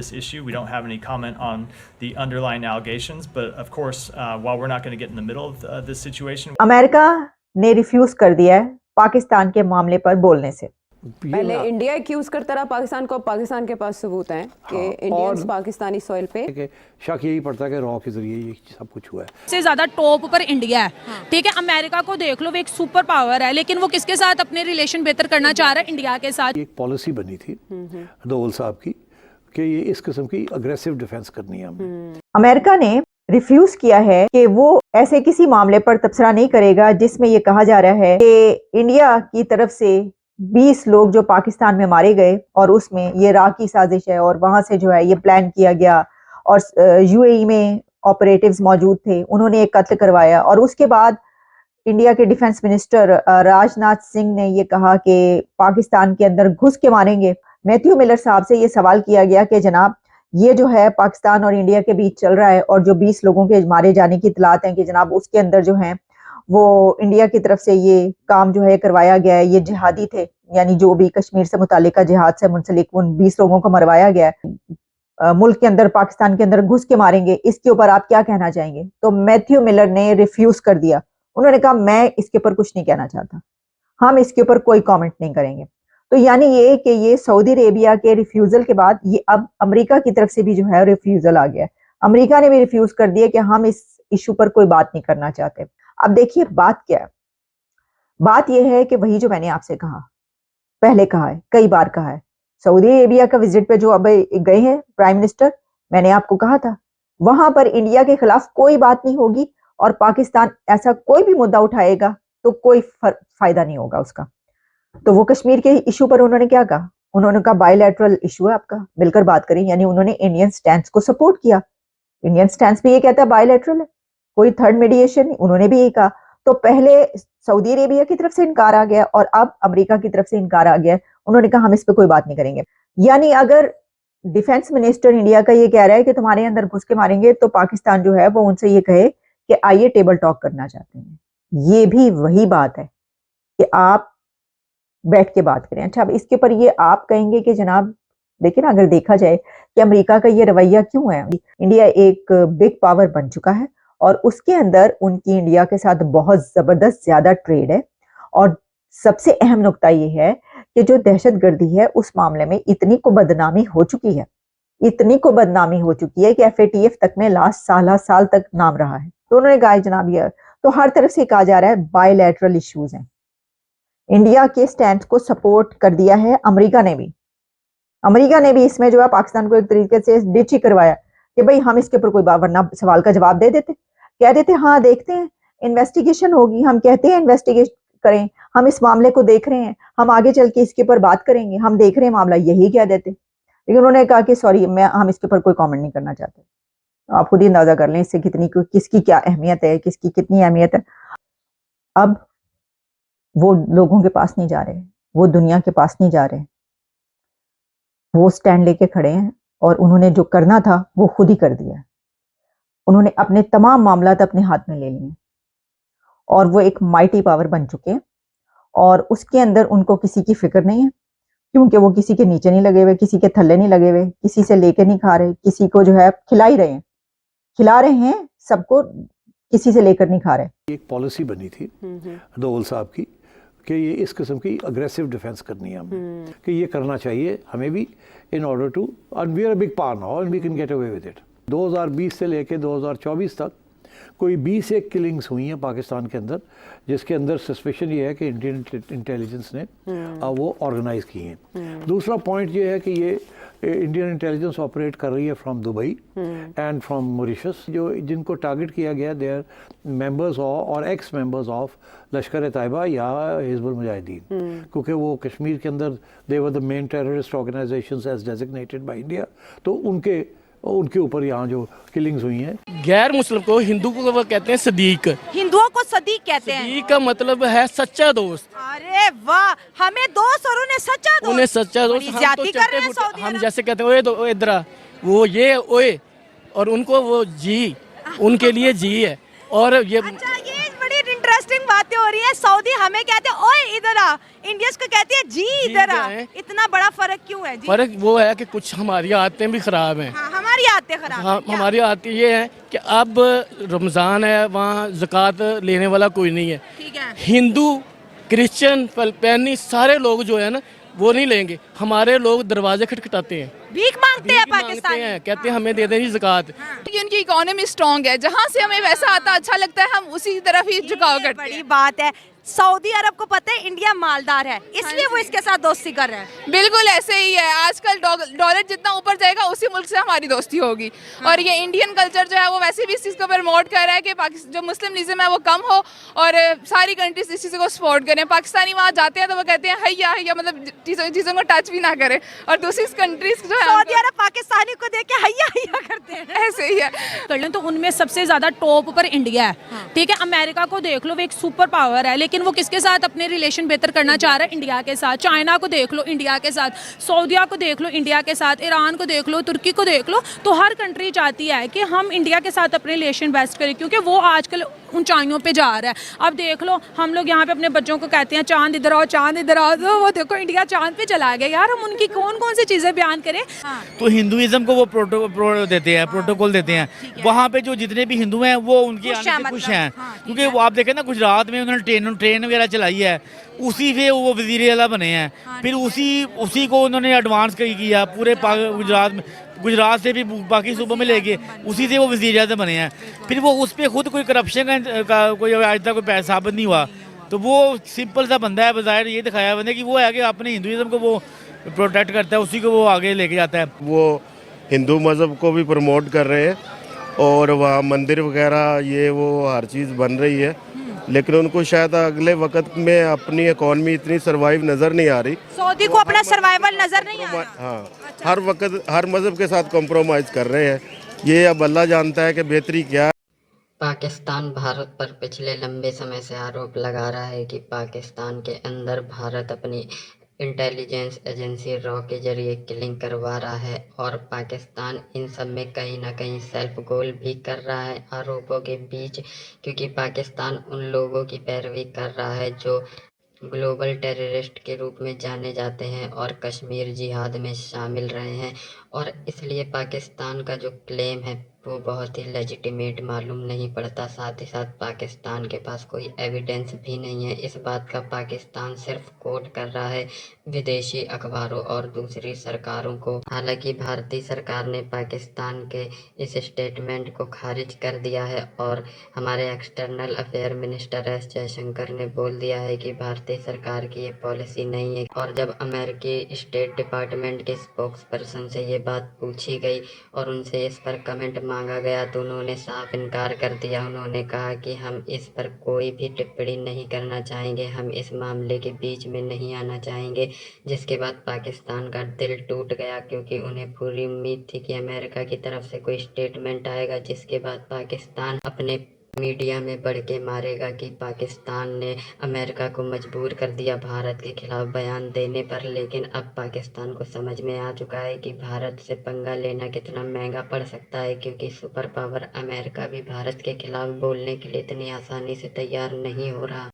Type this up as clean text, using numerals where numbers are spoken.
this issue. We don't have any comment on the underlying allegations, but of course, while we're not going to get in the middle of this situation. America ने refuse कर दिया है पाकिस्तान के मामले पर बोलने से। पहले इंडिया एक्यूज करता रहा पाकिस्तान को, पाकिस्तान के पास सबूत हैं कि इंडियंस पाकिस्तानी सॉइल पे शक यही पड़ता है कि रॉ के जरिए ये सब कुछ हुआ है। सबसे ज्यादा टॉप पर इंडिया है, ठीक है। अमेरिका को देख लो, वो एक सुपर पावर है, लेकिन वो किसके साथ अपने रिलेशन बेहतर करना चाह रहा है? इंडिया के साथ। एक पॉलिसी बनी थी दोवल साहब की कि ये इस किस्म की अग्रेसिव डिफेंस करनी है हमें। अमेरिका ने रिफ्यूज किया है कि वो ऐसे किसी मामले पर तबसरा नहीं करेगा जिसमें ये कहा जा रहा है कि इंडिया की तरफ से 20 लोग जो पाकिस्तान में मारे गए और उसमें ये राह की साजिश है और वहां से जो है ये प्लान किया गया और यूएई में ऑपरेटिव्स मौजूद थे, उन्होंने एक कत्ल करवाया। और उसके बाद इंडिया के डिफेंस मिनिस्टर राजनाथ सिंह ने ये कहा कि पाकिस्तान के अंदर घुस के मारेंगे। मैथ्यू मिलर साहब से ये सवाल किया गया कि जनाब ये जो है पाकिस्तान और इंडिया के बीच चल रहा है और जो 20 लोगों के मारे जाने की इतलात हैं कि जनाब उसके अंदर जो है वो इंडिया की तरफ से ये काम जो है करवाया गया है, ये जिहादी थे, यानी जो भी कश्मीर से मुतालिका जिहाद से मुंसलिक उन 20 लोगों को मरवाया गया है, मुल्क के अंदर पाकिस्तान के अंदर घुस के मारेंगे। इसके ऊपर आप क्या कहना चाहेंगे? तो मैथ्यू मिलर ने रिफ्यूज कर दिया। उन्होंने कहा मैं इसके ऊपर कुछ नहीं कहना चाहता, हम इसके ऊपर कोई कॉमेंट नहीं करेंगे। तो यानी ये कि ये सऊदी अरेबिया के रिफ्यूजल के बाद ये अब अमेरिका की तरफ से भी जो है रिफ्यूजल आ गया है। अमेरिका ने भी रिफ्यूज कर दिया कि हम इस इशू पर कोई बात नहीं करना चाहते। अब देखिए बात क्या है, बात यह है कि वही जो मैंने आपसे कहा, पहले कहा है, कई बार कहा है, सऊदी अरेबिया का विजिट पे जो अब गए हैं प्राइम मिनिस्टर, मैंने आपको कहा था वहां पर इंडिया के खिलाफ कोई बात नहीं होगी और पाकिस्तान ऐसा कोई भी मुद्दा उठाएगा तो कोई फायदा नहीं होगा उसका। तो वो कश्मीर के इशू पर उन्होंने क्या कहा? उन्होंने कहा बायलैटरल इशू है आपका, मिलकर बात करें। यानी उन्होंने इंडियन स्टैंड को सपोर्ट किया। इंडियन स्टैंड भी ये कहता है बायलैटरल है, कोई थर्ड मीडिएशन नहीं, उन्होंने भी यही कहा। तो पहले सऊदी अरेबिया की तरफ से इनकार आ गया और अब अमेरिका की तरफ से इनकार आ गया। उन्होंने कहा हम इस पर कोई बात नहीं करेंगे। यानी अगर डिफेंस मिनिस्टर इंडिया का ये कह रहा है कि तुम्हारे अंदर घुस के मारेंगे, तो पाकिस्तान जो है वो उनसे ये कहे कि आइए टेबल टॉक करना चाहते हैं। ये भी वही बात है कि आप बैठ के बात करें। अच्छा, अब इसके ऊपर ये आप कहेंगे कि जनाब देखिए ना, अगर देखा जाए कि अमेरिका का ये रवैया क्यों है, इंडिया एक बिग पावर बन चुका है और उसके अंदर उनकी इंडिया के साथ बहुत जबरदस्त ज्यादा ट्रेड है। और सबसे अहम नुकता ये है कि जो दहशतगर्दी है उस मामले में इतनी को बदनामी हो चुकी है, इतनी को बदनामी हो चुकी है कि FATF तक में लास्ट साल तक नाम रहा है। तो उन्होंने कहा जनाब ये, तो हर तरफ से कहा जा रहा है बायलैटरल इश्यूज हैं। इंडिया के स्टैंड को सपोर्ट कर दिया है अमेरिका ने भी। अमेरिका ने भी इसमें जो है पाकिस्तान को एक तरीके से डिच ही करवाया कि भाई हम इसके ऊपर कोई वरना सवाल का जवाब दे देते, कह देते हाँ देखते हैं, इन्वेस्टिगेशन होगी, हम कहते हैं इन्वेस्टिगेशन करें, हम इस मामले को देख रहे हैं, हम आगे चल के इसके ऊपर बात करेंगे, हम देख रहे हैं मामला, यही कह देते। लेकिन उन्होंने कहा कि सॉरी हम इसके ऊपर कोई कॉमेंट नहीं करना चाहते। आप खुद ही अंदाजा कर लें इससे किसकी क्या अहमियत है, किसकी कितनी अहमियत है। अब वो लोगों के पास नहीं जा रहे, वो दुनिया के पास नहीं जा रहे, वो स्टैंड लेके खड़े हैं और उन्होंने जो करना था वो खुद ही कर दिया। उन्होंने अपने तमाम मामलात अपने हाथ में ले लिए और वो एक माइटी पावर बन चुके हैं और उसके अंदर उनको किसी की फिक्र नहीं है, क्योंकि वो किसी के नीचे नहीं लगे हुए, किसी के थल्ले नहीं लगे हुए, किसी से लेके नहीं खा रहे, किसी को जो है खिला रहे हैं सबको, किसी से लेकर नहीं खा रहे। एक पॉलिसी बनी थी दोवल साहब की कि ये इस किस्म की अग्रेसिव डिफेंस करनी है हमें, कि ये करना चाहिए हमें भी, in order to, and we are a big power now and we can get away with it. 2020 से लेके 2024 तक कोई 20 एक किलिंग्स हुई हैं पाकिस्तान के अंदर, जिसके अंदर सस्पेशन ये है कि इंडियन इंटेलिजेंस ने वो ऑर्गेनाइज की हैं। दूसरा पॉइंट ये है कि ये इंडियन इंटेलिजेंस ऑपरेट कर रही है from Dubai and from Mauritius, जो जिनको टारगेट किया गया दे आर मेंबर्स और एक्स मेंबर्स ऑफ लश्कर तैयबा या हिजबुल मुजाहिदीन, क्योंकि वो कश्मीर के अंदर they were the main terrorist organisations as designated by India. तो उनके ऊपर यहाँ जो किलिंग्स हुई हैं। गैर मुस्लिम को हिंदू को वो कहते हैं सदीक, हिंदुओं को सदीक कहते हैं। सदीक का मतलब है सच्चा दोस्त। अरे वाह, हमें दोस्त और उन्हें सच्चा दोस्त। उन्हें सच्चा दोस्त हम तो चलते, हम जैसे कहते हैं ओए इधर वो ये ओए, और उनको वो जी, उनके लिए जी है। और ये अच्छा, ये बड़ी इंटरेस्टिंग बातें हो रही है। सऊदी हमें कहते हैं ओए इधर आ, इंडिया इसको कहती है जी इधर आ। है। इतना बड़ा फर्क क्यों है जी? फर्क वो है कि कुछ हमारी आदतें भी खराब हैं। हाँ, हमारी आदतें खराब हाँ, हैं। क्या? हमारी आदतें ये है कि अब रमज़ान है, वहाँ ज़कात लेने वाला कोई नहीं है। ठीक है। हिंदू, क्रिश्चियन, फिलिपानी सारे लोग जो है ना वो नहीं लेंगे। हमारे लोग दरवाजे खटखटाते हैं, भीख मांगते हैं भीख मांगते पाकिस्तानी। हैं, कहते हैं हमें दे दें जी ज़कात। कि उनकी इकोनॉमी स्ट्रांग है, जहाँ से हमें वैसा आता अच्छा लगता है हम उसी तरफ ही झुकाव ये करते बड़ी हैं। बात है। सऊदी अरब को पता है इंडिया मालदार है, इसलिए वो इसके साथ दोस्ती कर रहे हैं। बिल्कुल ऐसे ही है। आजकल डॉलर जितना ऊपर जाएगा उसी मुल्क से हमारी दोस्ती होगी। और ये इंडियन कल्चर जो है वो वैसे भी इस चीज़ को प्रमोट कर रहा है कि पाकिस्तान जो मुस्लिम है वो कम हो और सारी कंट्रीज इस चीज़ को सपोर्ट करें। पाकिस्तानी वहाँ जाते हैं तो वो कहते हैं हैया हैया, मतलब चीज़ों को टच भी ना करें। और दूसरी कंट्रीज जो है सऊदी अरब पाकिस्तानी को देख के हैया हैया करते हैं। ऐसे ही है। कर लें तो उनमें सबसे ज्यादा टॉप पर इंडिया है। ठीक है, अमेरिका को देख लो, वो एक सुपर पावर है, लेकिन वो किसके साथ अपने रिलेशन बेहतर करना चाह रहा है? इंडिया के साथ। चाइना को देख लो, इंडिया के साथ। सऊदीया को देख लो, इंडिया के साथ। ईरान को देख लो, तुर्की को देख लो। तो हर कंट्री चाहती है कि हम इंडिया के साथ अपने रिलेशन बेस्ट करें, क्योंकि वो आजकल ऊंचाइयों पे जा रहा है। अब देख लो, हम लोग यहाँ पे अपने बच्चों को कहते हैं चांद इधर आओ, चांद इधर आओ, तो वो देखो इंडिया चांद पे चला गया। यार हम उनकी कौन कौन सी चीजें बयान करें? तो हिंदुइज्म को वो देते हैं, प्रोटोकॉल देते हैं। वहाँ पे जो जितने भी हिंदू हैं वो उनके आने से खुश हैं, क्योंकि वो आप देखें ना गुजरात में उन्होंने ट्रेन वगैरह चलाई है, उसी से वो वजीर आला बने हैं। फिर उसी को उन्होंने एडवांस किया पूरे गुजरात से भी बाकी सूबों में लेके उसी से वो वजीर आज़म बने हैं। फिर वो उस पर खुद कोई करप्शन का कोई आज तक कोई पैसा साबित नहीं हुआ। तो वो सिंपल सा बंदा है, बज़ाहिर ये दिखाया बंदे कि वो है कि अपने हिंदुइज्म को वो प्रोटेक्ट करता है, उसी को वो आगे लेके जाता है। वो हिंदू मज़हब को भी प्रमोट कर रहे हैं और वहाँ मंदिर वगैरह ये वो हर चीज़ बन रही है, लेकिन उनको शायद अगले वक्त में अपनी इकॉनमी इतनी सरवाइव नज़र नहीं आ रही। सऊदी को अपना सर्वाइवल नजर नहीं आ रहा। हाँ, हर वक्त हर मज़हब के साथ कॉम्प्रोमाइज़ कर रहे हैं। ये अब अल्लाह जानता है कि बेहतरी क्या है। पाकिस्तान भारत पर पिछले लंबे समय से आरोप लगा रहा है कि पाकिस्तान के अंदर भारत अपनी इंटेलिजेंस एजेंसी रॉ के जरिए किलिंग करवा रहा है और पाकिस्तान इन सब में कहीं ना कहीं सेल्फ गोल भी कर रहा है आरोपों के बीच, क्योंकि पाकिस्तान उन लोगों की पैरवी कर रहा है जो ग्लोबल टेररिस्ट के रूप में जाने जाते हैं और कश्मीर जिहाद में शामिल रहे हैं। और इसलिए पाकिस्तान का जो क्लेम है वो बहुत ही लेजिटिमेट मालूम नहीं पड़ता। साथ ही साथ पाकिस्तान के पास कोई एविडेंस भी नहीं है। इस बात का पाकिस्तान सिर्फ कोट कर रहा है विदेशी अखबारों और दूसरी सरकारों को। हालांकि भारतीय सरकार ने पाकिस्तान के इस स्टेटमेंट को खारिज कर दिया है और हमारे external affair minister S Jaishankar ने बोल दिया है कि भारतीय सरकार की ये पॉलिसी नहीं है। और जब अमेरिकी स्टेट डिपार्टमेंट के स्पोक्स पर्सन से ये बात पूछी गई और उनसे इस पर कमेंट मांगा गया तो उन्होंने साफ इनकार कर दिया। उन्होंने कहा कि हम इस पर कोई भी टिप्पणी नहीं करना चाहेंगे, हम इस मामले के बीच में नहीं आना चाहेंगे। जिसके बाद पाकिस्तान का दिल टूट गया, क्योंकि उन्हें पूरी उम्मीद थी कि अमेरिका की तरफ से कोई स्टेटमेंट आएगा, जिसके बाद पाकिस्तान अपने मीडिया में बढ़ के मारेगा कि पाकिस्तान ने अमेरिका को मजबूर कर दिया भारत के खिलाफ बयान देने पर। लेकिन अब पाकिस्तान को समझ में आ चुका है कि भारत से पंगा लेना कितना महंगा पड़ सकता है, क्योंकि सुपर पावर अमेरिका भी भारत के खिलाफ बोलने के लिए इतनी आसानी से तैयार नहीं हो रहा।